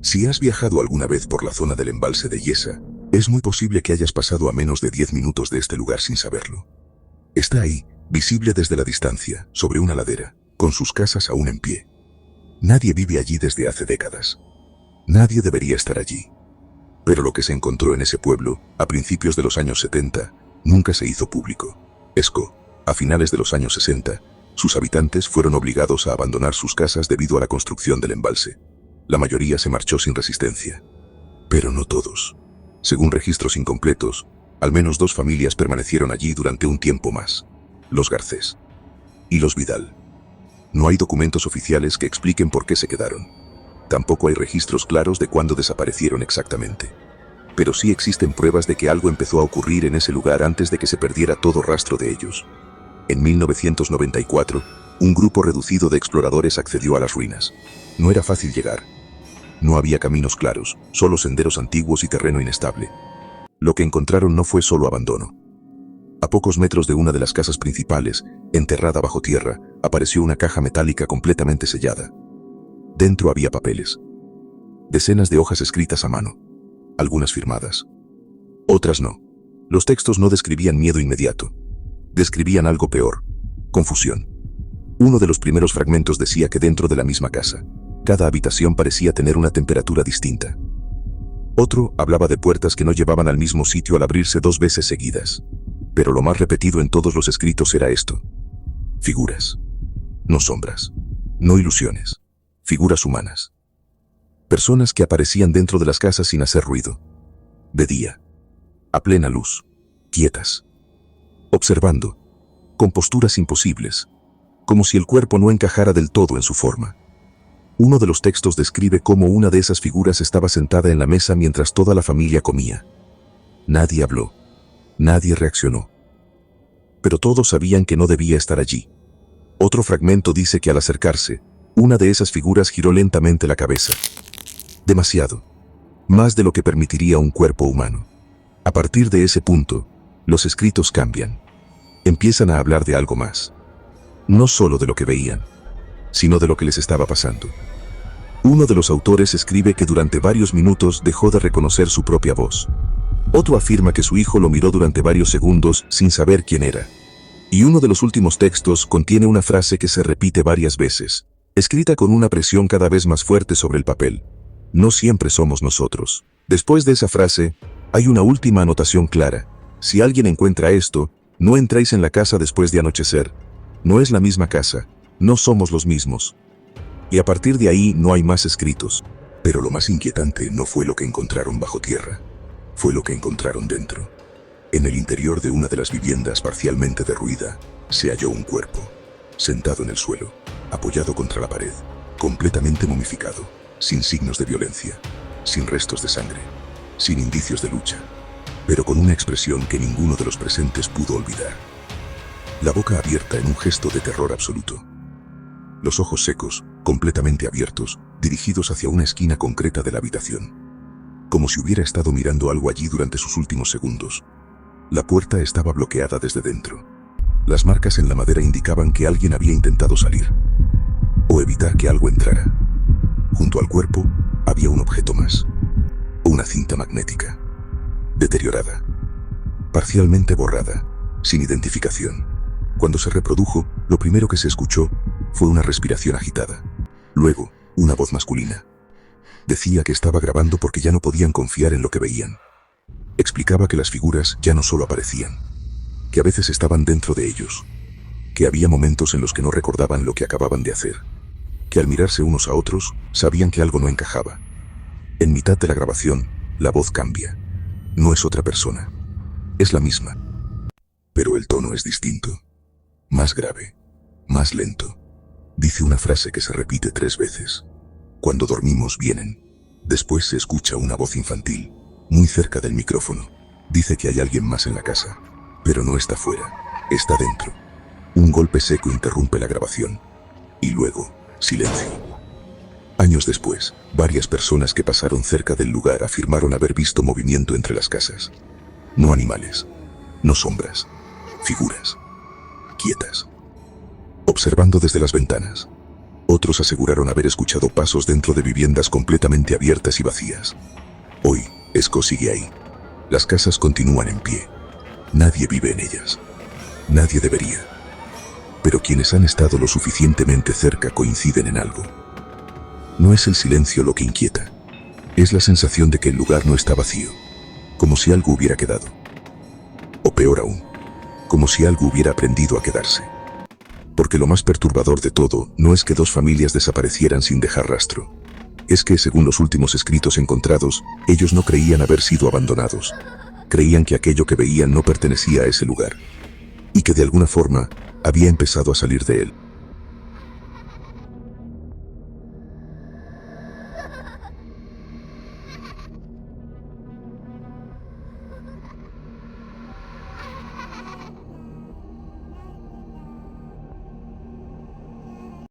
Si has viajado alguna vez por la zona del embalse de Yesa, es muy posible que hayas pasado a menos de 10 minutos de este lugar sin saberlo. Está ahí, visible desde la distancia, sobre una ladera, con sus casas aún en pie. Nadie vive allí desde hace décadas. Nadie debería estar allí. Pero lo que se encontró en ese pueblo, a principios de los años 70, nunca se hizo público. A finales de los años 60, sus habitantes fueron obligados a abandonar sus casas debido a la construcción del embalse. La mayoría se marchó sin resistencia. Pero no todos. Según registros incompletos, al menos 2 familias permanecieron allí durante un tiempo más: los Garcés y los Vidal. No hay documentos oficiales que expliquen por qué se quedaron. Tampoco hay registros claros de cuándo desaparecieron exactamente. Pero sí existen pruebas de que algo empezó a ocurrir en ese lugar antes de que se perdiera todo rastro de ellos. En 1994, un grupo reducido de exploradores accedió a las ruinas. No era fácil llegar. No había caminos claros, solo senderos antiguos y terreno inestable. Lo que encontraron no fue solo abandono. A pocos metros de una de las casas principales, enterrada bajo tierra, apareció una caja metálica completamente sellada. Dentro había papeles. Decenas de hojas escritas a mano. Algunas firmadas. Otras no. Los textos no describían miedo inmediato. Describían algo peor: confusión. Uno de los primeros fragmentos decía que dentro de la misma casa, cada habitación parecía tener una temperatura distinta. Otro hablaba de puertas que no llevaban al mismo sitio al abrirse 2 veces seguidas. Pero lo más repetido en todos los escritos era esto: figuras. No sombras. No ilusiones. Figuras humanas. Personas que aparecían dentro de las casas sin hacer ruido. De día. A plena luz. Quietas. Observando. Con posturas imposibles. Como si el cuerpo no encajara del todo en su forma. Uno de los textos describe cómo una de esas figuras estaba sentada en la mesa mientras toda la familia comía. Nadie habló. Nadie reaccionó. Pero todos sabían que no debía estar allí. Otro fragmento dice que al acercarse, una de esas figuras giró lentamente la cabeza. Demasiado. Más de lo que permitiría un cuerpo humano. A partir de ese punto, los escritos cambian. Empiezan a hablar de algo más. No solo de lo que veían, sino de lo que les estaba pasando. Uno de los autores escribe que durante varios minutos dejó de reconocer su propia voz. Otro afirma que su hijo lo miró durante varios segundos sin saber quién era. Y uno de los últimos textos contiene una frase que se repite varias veces, escrita con una presión cada vez más fuerte sobre el papel: no siempre somos nosotros. Después de esa frase, hay una última anotación clara: si alguien encuentra esto, no entréis en la casa después de anochecer. No es la misma casa, no somos los mismos. Y a partir de ahí no hay más escritos. Pero lo más inquietante no fue lo que encontraron bajo tierra, fue lo que encontraron dentro. En el interior de una de las viviendas parcialmente derruida, se halló un cuerpo, sentado en el suelo, apoyado contra la pared, completamente momificado, sin signos de violencia, sin restos de sangre, sin indicios de lucha, pero con una expresión que ninguno de los presentes pudo olvidar. La boca abierta en un gesto de terror absoluto. Los ojos secos, completamente abiertos, dirigidos hacia una esquina concreta de la habitación. Como si hubiera estado mirando algo allí durante sus últimos segundos. La puerta estaba bloqueada desde dentro. Las marcas en la madera indicaban que alguien había intentado salir, o evitar que algo entrara. Junto al cuerpo, había un objeto más. Una cinta magnética. Deteriorada. Parcialmente borrada, sin identificación. Cuando se reprodujo, lo primero que se escuchó fue una respiración agitada. Luego, una voz masculina. Decía que estaba grabando porque ya no podían confiar en lo que veían. Explicaba que las figuras ya no solo aparecían, que a veces estaban dentro de ellos, que había momentos en los que no recordaban lo que acababan de hacer, que al mirarse unos a otros, sabían que algo no encajaba. En mitad de la grabación, la voz cambia. No es otra persona. Es la misma. Pero el tono es distinto. Más grave. Más lento. Dice una frase que se repite 3 veces. Cuando dormimos vienen. Después se escucha una voz infantil, muy cerca del micrófono. Dice que hay alguien más en la casa. Pero no está fuera. Está dentro. Un golpe seco interrumpe la grabación. Y luego, silencio. Años después, varias personas que pasaron cerca del lugar afirmaron haber visto movimiento entre las casas. No animales. No sombras. Figuras. Quietas. Observando desde las ventanas. Otros aseguraron haber escuchado pasos dentro de viviendas completamente abiertas y vacías. Hoy, Esco sigue ahí. Las casas continúan en pie. Nadie vive en ellas. Nadie debería. Pero quienes han estado lo suficientemente cerca coinciden en algo. No es el silencio lo que inquieta. Es la sensación de que el lugar no está vacío, como si algo hubiera quedado. O peor aún, como si algo hubiera aprendido a quedarse. Porque lo más perturbador de todo no es que dos familias desaparecieran sin dejar rastro. Es que, según los últimos escritos encontrados, ellos no creían haber sido abandonados. Creían que aquello que veían no pertenecía a ese lugar. Y que de alguna forma había empezado a salir de él.